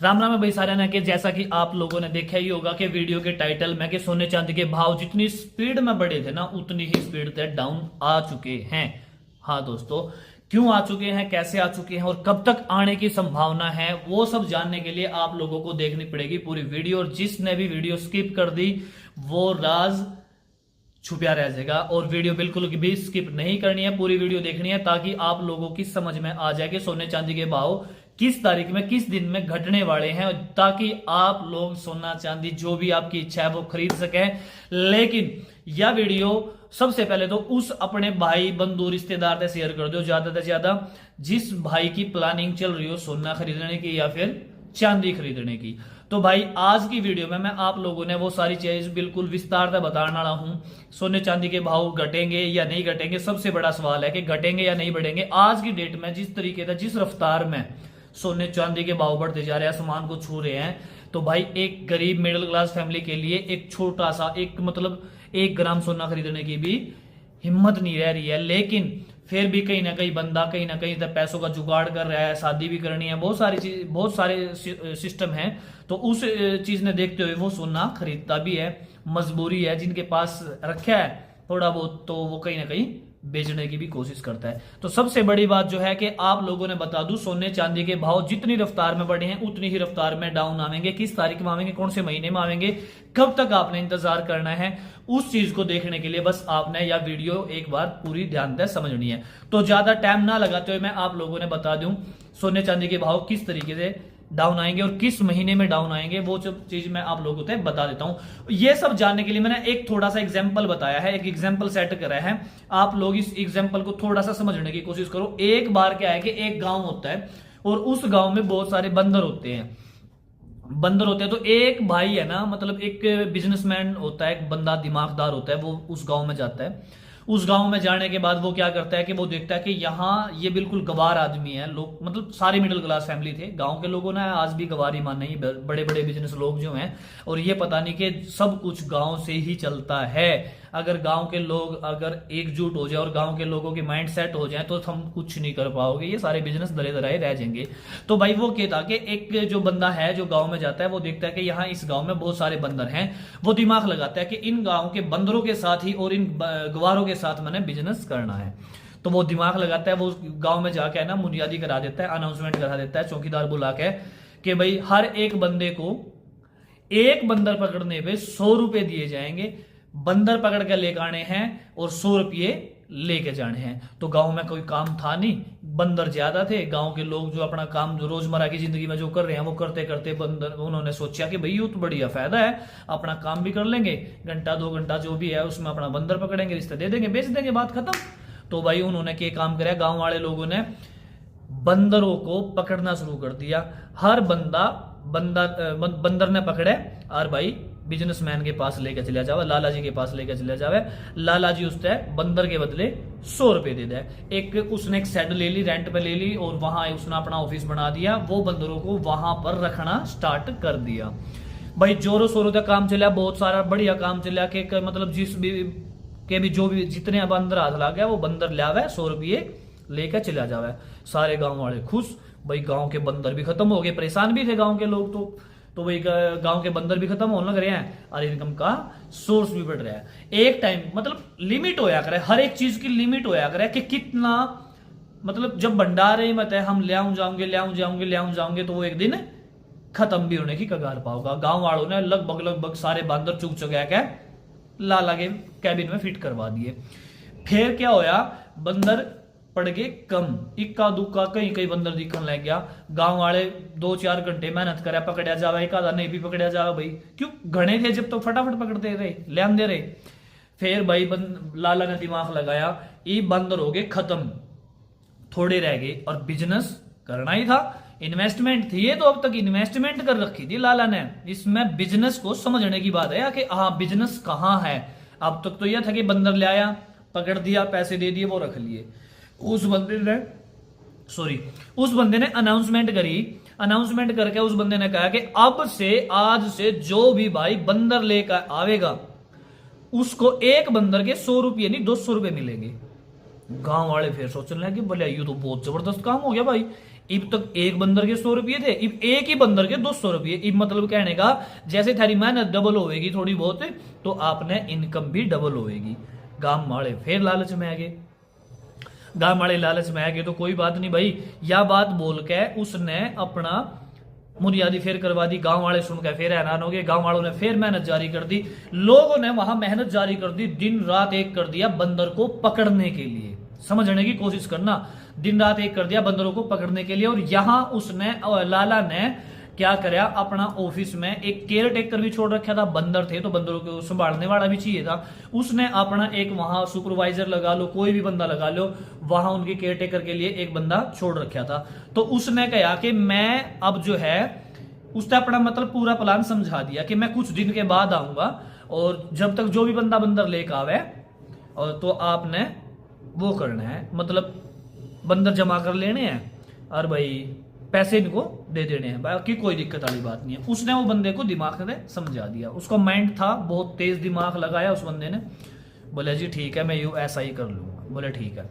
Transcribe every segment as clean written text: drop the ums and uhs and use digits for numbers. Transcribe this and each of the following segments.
राम राम है भाई सारे ना। कि जैसा कि आप लोगों ने देखा ही होगा कि वीडियो के टाइटल में कि सोने चांदी के भाव जितनी स्पीड में बढ़े थे ना उतनी ही स्पीड से डाउन आ चुके हैं। हाँ दोस्तों, क्यों आ चुके हैं, कैसे आ चुके हैं और कब तक आने की संभावना है, वो सब जानने के लिए आप लोगों को देखनी पड़ेगी पूरी वीडियो। और जिसने भी वीडियो स्किप कर दी वो राज छुपा रह जाएगा। और वीडियो बिल्कुल भी स्किप नहीं करनी है, पूरी वीडियो देखनी है ताकि आप लोगों की समझ में आ जाए कि सोने चांदी के भाव किस तारीख में किस दिन में घटने वाले हैं, ताकि आप लोग सोना चांदी जो भी आपकी इच्छा है वो खरीद सकें। लेकिन यह वीडियो सबसे पहले तो उस अपने भाई बंधु रिश्तेदार से शेयर कर दो ज्यादा से ज्यादा जिस भाई की प्लानिंग चल रही हो सोना खरीदने की या फिर चांदी खरीदने की। तो भाई आज की वीडियो में मैं आप लोगों ने वो सारी चीज बिल्कुल विस्तार से बताने वाला हूं। सोने चांदी के भाव घटेंगे या नहीं घटेंगे, सबसे बड़ा सवाल है कि घटेंगे या नहीं बढ़ेंगे। आज की डेट में जिस तरीके से जिस रफ्तार में सोने चांदी के भाव बढ़ते जा रहे हैं, आसमान को छू रहे हैं, तो भाई एक गरीब मिडिल क्लास फैमिली के लिए एक छोटा सा एक मतलब 1 ग्राम सोना खरीदने की भी हिम्मत नहीं रह रही है। लेकिन फिर भी कहीं ना कहीं बंदा कहीं ना कहीं तक पैसों का जुगाड़ कर रहा है, शादी भी करनी है, बहुत सारी चीज बहुत सारे सिस्टम है। तो उस चीज ने देखते हुए वो सोना खरीदता भी है। मजबूरी है, जिनके पास रखा है थोड़ा बहुत तो वो कहीं ना कहीं बेचने की भी कोशिश करता है। तो सबसे बड़ी बात जो है कि आप लोगों ने बता दूं, सोने चांदी के भाव जितनी रफ्तार में बढ़े हैं उतनी ही रफ्तार में डाउन आवेंगे। किस तारीख में आवेंगे, कौन से महीने में आवेंगे, कब तक आपने इंतजार करना है, उस चीज को देखने के लिए बस आपने यह वीडियो एक बार पूरी ध्यान से समझनी है। तो ज्यादा टाइम ना लगाते हुए मैं आप लोगों ने बता दूं सोने चांदी के भाव किस तरीके से डाउन आएंगे और किस महीने में डाउन आएंगे, वो सब चीज मैं आप लोगों को बता देता हूं। ये सब जानने के लिए मैंने एक थोड़ा सा एग्जांपल बताया है, एक एग्जांपल सेट करा है। आप लोग इस एग्जांपल को थोड़ा सा समझने की कोशिश करो। एक बार क्या है कि एक गांव होता है और उस गांव में बहुत सारे बंदर होते हैं। तो एक भाई है ना, मतलब एक बिजनेसमैन होता है, एक बंदा दिमागदार होता है, वो उस गांव में जाता है। उस गांव में जाने के बाद वो क्या करता है कि वो देखता है कि यहाँ ये बिल्कुल गवार आदमी है, लोग मतलब सारी मिडिल क्लास फैमिली थे गांव के लोगों ने, आज भी गवार ही मान नहीं, बड़े बड़े बिजनेस लोग जो हैं। और ये पता नहीं कि सब कुछ गांव से ही चलता है। अगर गांव के लोग अगर एकजुट हो जाए और गांव के लोगों के माइंड सेट हो जाए तो हम कुछ नहीं कर पाओगे, ये सारे बिजनेस दले दराए रह जाएंगे। तो भाई वो क्या था कि एक जो बंदा है जो गांव में जाता है वो देखता है कि यहाँ इस गांव में बहुत सारे बंदर हैं। वो दिमाग लगाता है कि इन गांव के बंदरों के साथ ही और इन गवारों के साथ मैंने बिजनेस करना है। तो वो दिमाग लगाता है, वो गांव में जाके ना मुनियादी करा देता है, अनाउंसमेंट करा देता है चौकीदार बुला के कि भाई हर एक बंदे को एक बंदर पकड़ने पे 100 रुपए दिए जाएंगे। बंदर पकड़ के लेकर आने हैं और 100 रुपये लेके जाने हैं। तो गांव में कोई काम था नहीं, बंदर ज्यादा थे। गांव के लोग जो अपना काम जो रोजमर्रा की जिंदगी में जो कर रहे हैं वो करते करते बंदर उन्होंने सोचा कि भाई ये तो बढ़िया फायदा है, अपना काम भी कर लेंगे, घंटा 2 घंटा जो भी है उसमें अपना बंदर पकड़ेंगे, रिश्ते दे देंगे, बेच देंगे, बात खत्म। तो भाई उन्होंने क्या काम कराया, गांव वाले लोगों ने बंदरों को पकड़ना शुरू कर दिया। हर बंदर ने पकड़े और भाई बिजनेसमैन के पास लेकर चला जावे, लाला जी के पास लेकर चला जावे। लाला जी उससे बंदर के बदले 100 रुपए दे दे। एक उसने एक शेड ले ली, रेंट पे ले ली और वहां उसने अपना ऑफिस बना दिया। वो बंदरों को वहां पर रखना स्टार्ट कर दिया। भाई जोरों शोरों का काम चला, बहुत सारा बढ़िया काम चला कि मतलब जिस भी जो भी जितने बंदर हाथ ला गया वो बंदर लावे, 100 रुपये लेकर चला जावे। सारे गांव वाले खुश, भाई गांव के बंदर भी खत्म हो गए, परेशान भी थे गांव के लोग। तो भाई गांव के बंदर भी खत्म होने लग रहे हैं और इनकम का सोर्स भी बढ़ रहा है। एक टाइम मतलब लिमिट होया करे, हर एक चीज की लिमिट होया करे कि कितना, मतलब जब भंडारे मत है हम ले जाऊंगे तो वो एक दिन खत्म भी होने की कगार पाओगा। गांव वालों ने लगभग सारे बंदर चुग चुका के लाला के कैबिन में फिट करवा दिए। फिर क्या होया, बंदर पड़ गए कम, इक्का दुक्का कहीं कहीं बंदर दिखने लग गया। गांव वाले 2-4 घंटे मेहनत करे, पकड़ा जावे, एक आधा नहीं भी पकड़ा जावे भाई, क्यों घने थे जब तो फटाफट पकड़ते रहे, ले आंदे रहे। फिर भाई लाला ने दिमाग लगाया, ये बंदर हो गए खत्म, थोड़े रह गए और बिजनेस करना ही था, इन्वेस्टमेंट थी। ये तो अब तक इन्वेस्टमेंट कर रखी थी लाला ने। इसमें बिजनेस को समझने की बात है कि हाँ बिजनेस कहाँ है। अब तक तो यह था कि बंदर ले आया, पकड़ दिया, पैसे दे दिए, वो रख लिए। उस बंदे ने अनाउंसमेंट करी। अनाउंसमेंट करके उस बंदे ने कहा कि अब से आज से जो भी भाई बंदर लेकर आवेगा उसको एक बंदर के 100 रुपये नहीं 200 रुपये मिलेंगे। गांव वाले फिर सोचने लगे, बोले ये तो बहुत जबरदस्त काम हो गया भाई, इब तक एक बंदर के 100 रुपये थे, इब एक ही बंदर के 200 रुपये। इब मतलब कहने का जैसे थारी मेहनत डबल होएगी थोड़ी बहुत, तो आपने इनकम भी डबल होएगी। गांव वाले फिर लालच में आ गए। गांव वाले लालच में आ गए तो कोई बात नहीं भाई, यह बात बोल के उसने अपना मुनियादी फिर करवा दी। गांव वाले सुन के फिर हैरान हो गए। गांव वालों ने फिर मेहनत जारी कर दी। लोगों ने वहां मेहनत जारी कर दी, दिन रात एक कर दिया बंदर को पकड़ने के लिए। समझने की कोशिश करना, दिन रात एक कर दिया बंदरों को पकड़ने के लिए। और यहां उसने लाला ने क्या कराया, अपना ऑफिस में एक केयर टेकर भी छोड़ रखा था। बंदर थे तो बंदरों को संभालने वाला भी चाहिए था। उसने अपना एक वहां सुपरवाइजर लगा लो, कोई भी बंदा लगा लो, वहां उनके केयर टेकर के लिए एक बंदा छोड़ रखा था। तो उसने कहा कि मैं अब जो है, उसने अपना मतलब पूरा प्लान समझा दिया कि मैं कुछ दिन के बाद आऊंगा और जब तक जो भी बंदा बंदर लेकर आवे और तो आपने वो करना है, मतलब बंदर जमा कर लेने हैं और भाई पैसे इनको दे देने हैं, बाकी कोई दिक्कत वाली बात नहीं है। उसने वो बंदे को दिमाग में समझा दिया। उसका माइंड था, बहुत तेज दिमाग लगाया उस बंदे ने। बोले जी ठीक है, मैं यूं ऐसा ही कर लूंगा। बोले ठीक है।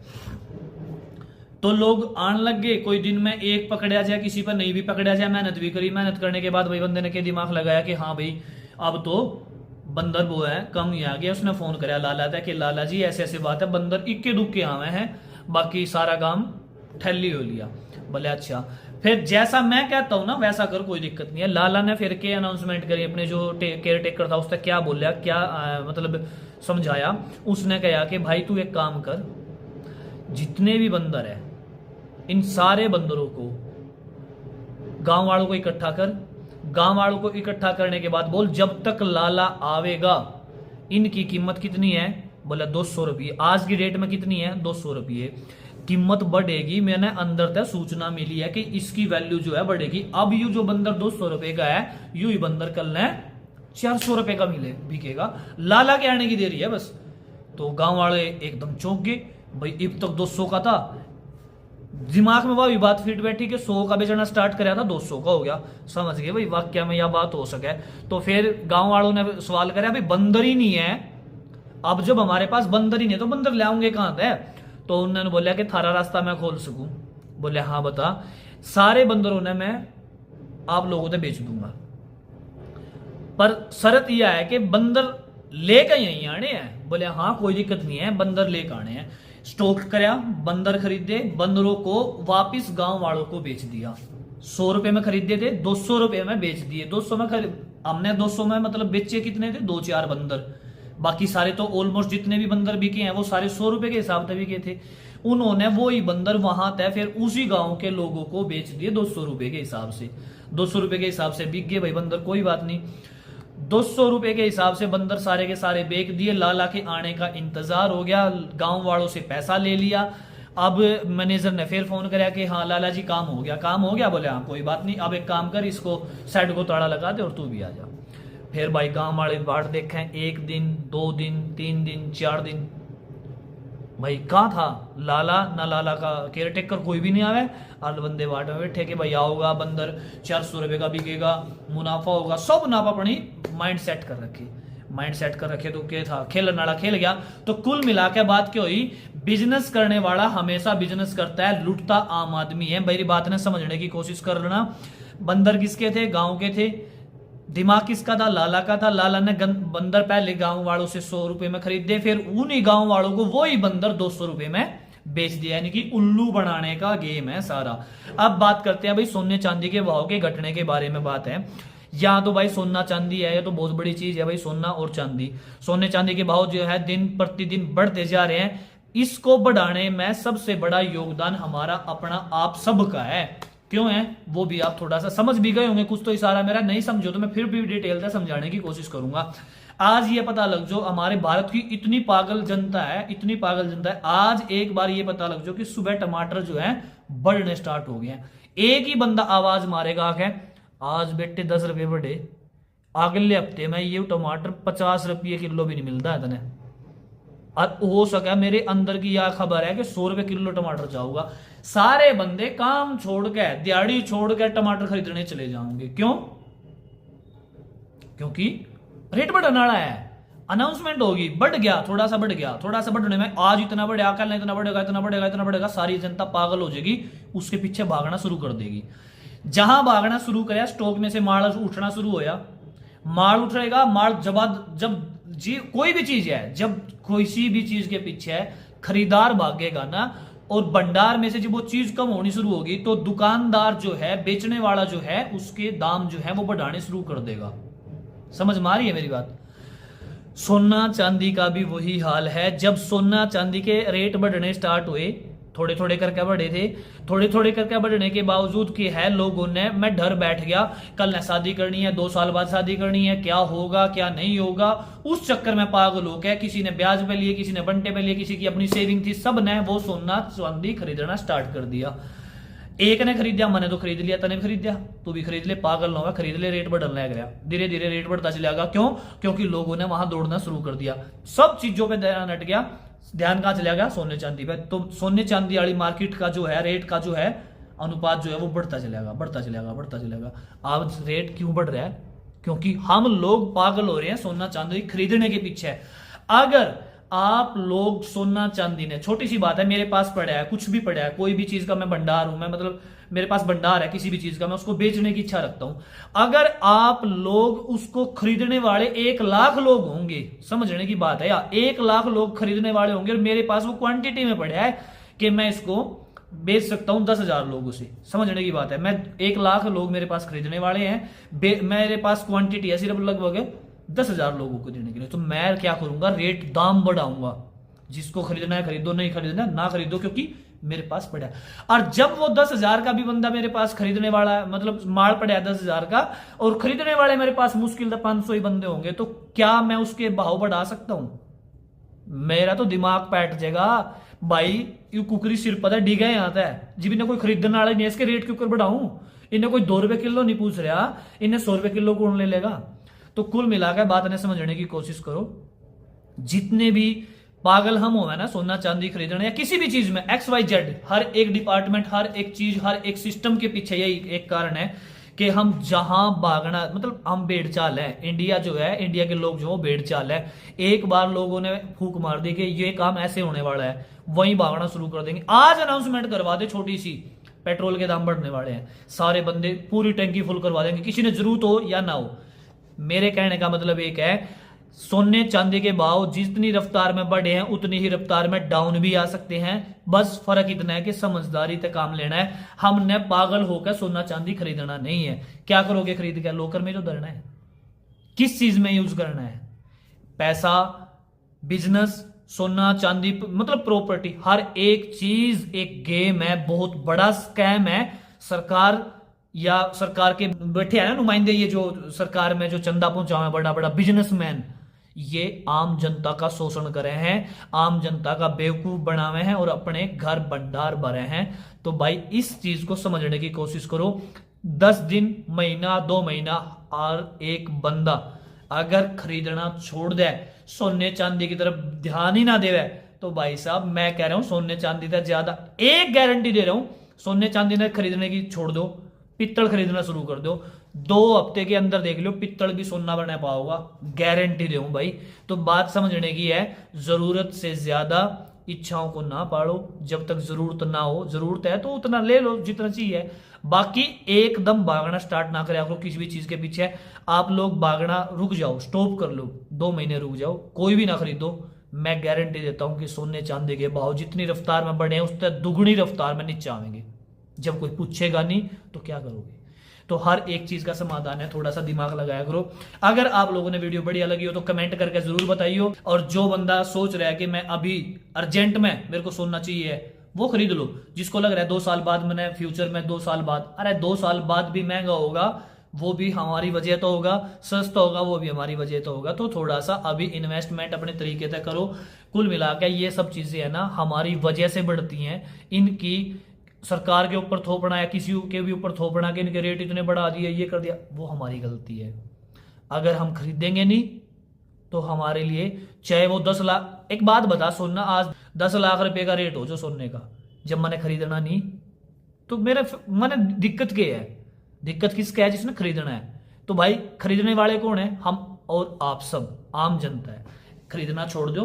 तो लोग आने लग गए। कोई दिन में एक पकड़ा जाए, किसी पर नहीं भी पकड़ा जाए, मेहनत भी करी। मेहनत करने के बाद भाई बंदे ने के दिमाग लगाया कि हाँ भाई अब तो बंदर वो है कम ही आ गया। उसने फोन कराया लाला था कि लाला जी ऐसे ऐसे बात है, बंदर इक्के दुक्के आवे हैं, बाकी सारा काम ठल्ली हो लिया। बोले अच्छा, फिर जैसा मैं कहता हूं ना वैसा कर, कोई दिक्कत नहीं है। लाला ने फिर के अनाउंसमेंट करी, अपने जो केयर टेकर था उसने क्या बोला, क्या मतलब समझाया। उसने कहा कि भाई तू एक काम कर, जितने भी बंदर है इन सारे बंदरों को गांव वालों को इकट्ठा कर। गांव वालों को इकट्ठा करने के बाद बोल जब तक लाला आवेगा इनकी कीमत कितनी है। बोला 200 रुपये। आज की डेट में कितनी है, 200 रुपये। कीमत बढ़ेगी, मैंने अंदर तक सूचना मिली है कि इसकी वैल्यू जो है बढ़ेगी। अब यू जो बंदर 200 रुपए का है, यू ही बंदर कल ने 400 रुपए का मिले बिकेगा। लाला के आने की देरी है बस। तो गांव वाले एकदम चौंक गए, भाई अब तक 200 का था। दिमाग में वही बात फिट बैठी कि 100 का बेचना स्टार्ट कराया था, 200 का हो गया। समझ गए भाई वाक्य में यह बात हो सके। तो फिर गांव वालों ने सवाल कराया, भाई बंदर ही नहीं है, अब जब हमारे पास बंदर ही नहीं तो बंदर ले आऊंगे कहां से। तो उन्होंने बोला कि थारा रास्ता मैं खोल सकूं। बोले हाँ बता। सारे बंदरों ने मैं आप लोगों से बेच दूंगा, पर शर्त यह है कि बंदर लेकर यहीं आने हैं। बोले हाँ कोई दिक्कत नहीं है, बंदर लेकर आने हैं। स्टॉक कराया, बंदर खरीदे, बंदरों को वापिस गांव वालों को बेच दिया। 100 रुपए में खरीदे थे, 200 रुपए में बेच दिए। 200 में हमने 200 में मतलब बेचे कितने थे, 2-4 बंदर। बाकी सारे तो ऑलमोस्ट जितने भी बंदर बिके हैं वो सारे 100 रुपए के हिसाब से बिके थे। उन्होंने वो ही बंदर वहां तय फिर उसी गांव के लोगों को बेच दिए 200 रुपए के हिसाब से। 200 रुपए के हिसाब से बिक गए भाई बंदर, कोई बात नहीं। 200 रुपए के हिसाब से बंदर सारे के सारे बेच दिए। लाला के आने का इंतजार हो गया, गांव वालों से पैसा ले लिया। अब मैनेजर ने फिर फोन कराया कि हाँ लाला जी काम हो गया। काम हो गया? बोले हाँ कोई बात नहीं, अब एक काम कर, इसको सेट को ताला लगा दे और तू भी आ जा। फिर भाई गांव वाले बाट देखे, 1 दिन 2 दिन 3 दिन 4 दिन, भाई कहाँ था लाला, ना लाला का केयर टेकर कोई भी नहीं आवे। और बंदे बाट में बैठे कि भाई आओगा बंदर 400 रुपए का बिकेगा, मुनाफा होगा, सब मुनाफा अपनी माइंड सेट कर रखे। माइंड सेट कर रखे तो क्या था, खेलने वाला खेल गया। तो कुल मिला के बात क्या हुई, बिजनेस करने वाला हमेशा बिजनेस करता है, लुटता आम आदमी है। मेरी बात ने समझने की कोशिश कर लेना। बंदर किसके थे, गांव के थे। दिमाग किसका था, लाला का था। लाला ने बंदर पहले गांव वालों से 100 रुपए में खरीदे, फिर उन्हीं गांव वालों को वही बंदर 200 रुपए में बेच दिया। यानी कि उल्लू बनाने का गेम है सारा। अब बात करते हैं भाई सोने चांदी के भाव के घटने के बारे में बात है। या तो भाई सोना चांदी है, ये तो बहुत बड़ी चीज है भाई, सोना और चांदी। सोने चांदी के भाव जो है दिन प्रतिदिन बढ़ते जा रहे हैं। इसको बढ़ाने में सबसे बड़ा योगदान हमारा अपना आप सबका है। क्यों है वो भी आप थोड़ा सा समझ भी गए होंगे, कुछ तो इशारा मेरा नहीं समझो तो मैं फिर भी डिटेल से समझाने की कोशिश करूंगा। आज ये पता लग जो हमारे भारत की इतनी पागल जनता है, इतनी पागल जनता है। आज एक बार ये पता लग जो कि सुबह टमाटर जो है बढ़ने स्टार्ट हो गए हैं। एक ही बंदा आवाज मारेगा कि आज बेटे 10 रुपए बढ़े, अगले हफ्ते में ये टमाटर 50 रुपये किलो भी नहीं मिलता है तने। और हो सका मेरे अंदर की यह खबर है कि 100 रुपए किलो टमाटर जाऊंगा। सारे बंदे काम छोड़ के, दिहाड़ी छोड़ के टमाटर खरीदने चले जाओगे। क्यों? क्योंकि रेट बढ़ने वाला है। अनाउंसमेंट होगी, बढ़ गया, थोड़ा सा बढ़ गया, थोड़ा सा बढ़ने में आज इतना बढ़ेगा, कल इतना बढ़ेगा, इतना बढ़ेगा, इतना बढ़ेगा, सारी जनता पागल हो जाएगी, उसके पीछे भागना शुरू कर देगी। जहां भागना शुरू करे, स्टॉक में से माल उठना शुरू होया, माल उठेगा, माल जब जी कोई भी चीज है, जब किसी भी चीज के पीछे खरीदार भागेगा ना, और भंडार में से जब वो चीज कम होनी शुरू होगी, तो दुकानदार जो है, बेचने वाला जो है, उसके दाम जो है वो बढ़ाने शुरू कर देगा। समझ में आ रही है मेरी बात? सोना चांदी का भी वही हाल है। जब सोना चांदी के रेट बढ़ने स्टार्ट हुए, थोड़े थोड़े करके बढ़े थे, थोड़े थोड़े करके बढ़ने के बावजूद कि है लोगों ने, मैं डर बैठ गया, कल ने शादी करनी है, 2 साल बाद शादी करनी है, क्या होगा क्या नहीं होगा, उस चक्कर में पागल हो गया। किसी ने ब्याज पे लिए, किसी ने बंटे पे लिए, किसी की अपनी सेविंग थी, सब ने वो सोना चांदी खरीदना स्टार्ट कर दिया। एक ने खरीदा, मैंने तो खरीद लिया, तने भी खरीद लिया, तू भी खरीद ले, पागल ना होगा, खरीद ले, रेट बढ़ने लग गया, धीरे धीरे रेट बढ़ता चलेगा। क्यों? क्योंकि लोगों ने वहां दौड़ना शुरू कर दिया, सब चीजों पे ध्यान हट गया, ध्यान कहां चला गया? सोने चांदी पे। तो सोने चांदी वाली मार्केट का जो है, रेट का जो है अनुपात जो है वो बढ़ता चलेगा, बढ़ता चलेगा, बढ़ता चलेगा। अब रेट क्यों बढ़ रहा है? क्योंकि हम लोग पागल हो रहे हैं सोना चांदी खरीदने के पीछे। अगर आप लोग सोना चांदी ने, छोटी सी बात है, मेरे पास पड़ा है, कुछ भी पड़ा है, कोई भी चीज का मैं भंडार हूं, मैं मतलब मेरे पास भंडार है किसी भी चीज का, मैं उसको बेचने की इच्छा रखता हूं। अगर आप लोग उसको खरीदने वाले 1 लाख लोग होंगे, समझने की बात है यार, 1 लाख लोग खरीदने वाले होंगे, और मेरे पास वो क्वांटिटी में पड़ा है कि मैं इसको बेच सकता हूं 10,000 लोगों से। समझने की बात है, मैं 1 लाख लोग मेरे पास खरीदने वाले हैं, मेरे पास क्वांटिटी है सिर्फ लगभग 10,000 लोगों को देने के लिए। तो मैं क्या करूंगा? रेट, दाम बढ़ाऊंगा। जिसको खरीदना है खरीदो, नहीं खरीदना है ना खरीदो, क्योंकि मेरे पास पड़ा है। और जब वो 10,000 का भी बंदा मेरे पास खरीदने वाला है, मतलब माल पड़ा है 10,000 का, और खरीदने वाले मेरे पास मुश्किल से 500 ही बंदे होंगे, तो क्या मैं उसके भाव बढ़ा सकता हूं? मेरा तो दिमाग पैट जाएगा भाई, यू कुकरी सिर पता डिगा आता है जी, इन्हें कोई खरीदने वाला नहीं, इसके रेट क्यों कर बढ़ाऊं? इन्हें कोई 2 रुपए किलो नहीं पूछ रहा, इन्हें 100 रुपए किलो कौन ले लेगा? तो कुल मिलाकर बात ने समझने की कोशिश करो। जितने भी पागल हम हो, है ना, सोना चांदी खरीदना या किसी भी चीज में, XYZ, हर एक डिपार्टमेंट, हर एक चीज, हर एक सिस्टम के पीछे यही एक कारण है कि हम जहां भागना, मतलब हम भेड़ चाल है। इंडिया जो है, इंडिया के लोग जो भेड़ चाल है, एक बार लोगों ने फूक मार दी कि ये काम ऐसे होने वाला है, वहीं भागना शुरू कर देंगे। आज अनाउंसमेंट करवा दे छोटी सी, पेट्रोल के दाम बढ़ने वाले हैं, सारे बंदे पूरी टंकी फुल करवा देंगे, किसी ने जरूरत हो या ना हो। मेरे कहने का मतलब एक है, सोने चांदी के भाव जितनी रफ्तार में बढ़े हैं, उतनी ही रफ्तार में डाउन भी आ सकते हैं। बस फर्क इतना है कि समझदारी से काम लेना है। हमने पागल होकर सोना चांदी खरीदना नहीं है। क्या करोगे खरीद के? लॉकर में जो धरना है, किस चीज में यूज करना है? पैसा, बिजनेस, सोना चांदी, मतलब प्रॉपर्टी, हर एक चीज एक गेम है, बहुत बड़ा स्कैम है। सरकार या सरकार के बैठे हैं ना नुमाइंदे, ये जो सरकार में जो चंदा पहुंचा है, बड़ा बड़ा बिजनेसमैन, ये आम जनता का शोषण करे हैं, आम जनता का बेवकूफ बनावे हैं और अपने घर भंडार भरे हैं। तो भाई इस चीज को समझने की कोशिश करो। 10 दिन, महीना, 2 महीना और एक बंदा अगर खरीदना छोड़ दे, सोने चांदी की तरफ ध्यान ही ना देवे, तो भाई साहब मैं कह रहा हूं सोने चांदी से ज्यादा, एक गारंटी दे रहा हूं, सोने चांदी ने खरीदने की छोड़ दो, पित्तल खरीदना शुरू कर दो। 2 हफ्ते के अंदर देख लो, पित्तल भी सोना बना पाओगा, गारंटी दे भाई। तो बात समझने की है, जरूरत से ज्यादा इच्छाओं को ना पालो। जब तक जरूरत ना हो, जरूरत है तो उतना ले लो जितना चाहिए, बाकी एकदम भागना स्टार्ट ना करें करो किसी भी चीज के पीछे। आप लोग भागना रुक जाओ, स्टॉप कर लो, 2 महीने रुक जाओ, कोई भी ना खरीदो। मैं गारंटी देता हूं कि सोने चांदी के भाव जितनी रफ्तार में बढ़े हैं, उससे दुगनी रफ्तार में नीचे आएंगे। जब कोई पूछेगा नहीं तो क्या करोगे? तो हर एक चीज का समाधान है, थोड़ा सा दिमाग लगाया करो। अगर आप लोगों ने वीडियो बढ़िया लगी हो तो कमेंट करके जरूर बताइए। और जो बंदा सोच रहा है कि मैं अभी अर्जेंट में मेरे को सोना चाहिए, वो खरीद लो। जिसको लग रहा है 2 साल बाद, मैंने फ्यूचर में 2 साल बाद, अरे 2 साल बाद भी महंगा होगा, वो भी हमारी वजह तो होगा, सस्ता होगा वो भी हमारी वजह तो होगा। तो थोड़ा सा अभी इन्वेस्टमेंट अपने तरीके से करो। कुल मिलाकर ये सब चीजें है ना हमारी वजह से बढ़ती हैं। इनकी सरकार के ऊपर थोपना या किसी के भी ऊपर थोपना कि इनके रेट इतने बढ़ा दिए, ये कर दिया, वो हमारी गलती है। अगर हम खरीदेंगे नहीं तो हमारे लिए, चाहे वो 10 लाख, एक बात बता, सोना आज 10 लाख रुपए का रेट हो जो सोने का, जब मैंने खरीदना नहीं, तो मैंने दिक्कत क्या है? दिक्कत किसका है? जिसने खरीदना है। तो भाई खरीदने वाले कौन है? हम और आप सब आम जनता है, खरीदना छोड़ दो,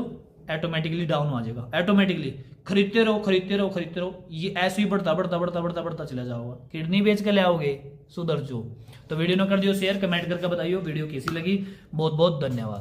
ऑटोमेटिकली डाउन आ जाएगा। ऑटोमेटिकली खरीदते रहो खरीदते रहो खरीदते रहो, ये ऐसे ही बढ़ता बढ़ता बढ़ता बढ़ता बढ़ता चला जाओगा। किडनी बेच के ले आओगे, सुधर जो। तो वीडियो ने कर दियो शेयर, कमेंट करके बताइयो वीडियो कैसी लगी। बहुत बहुत धन्यवाद।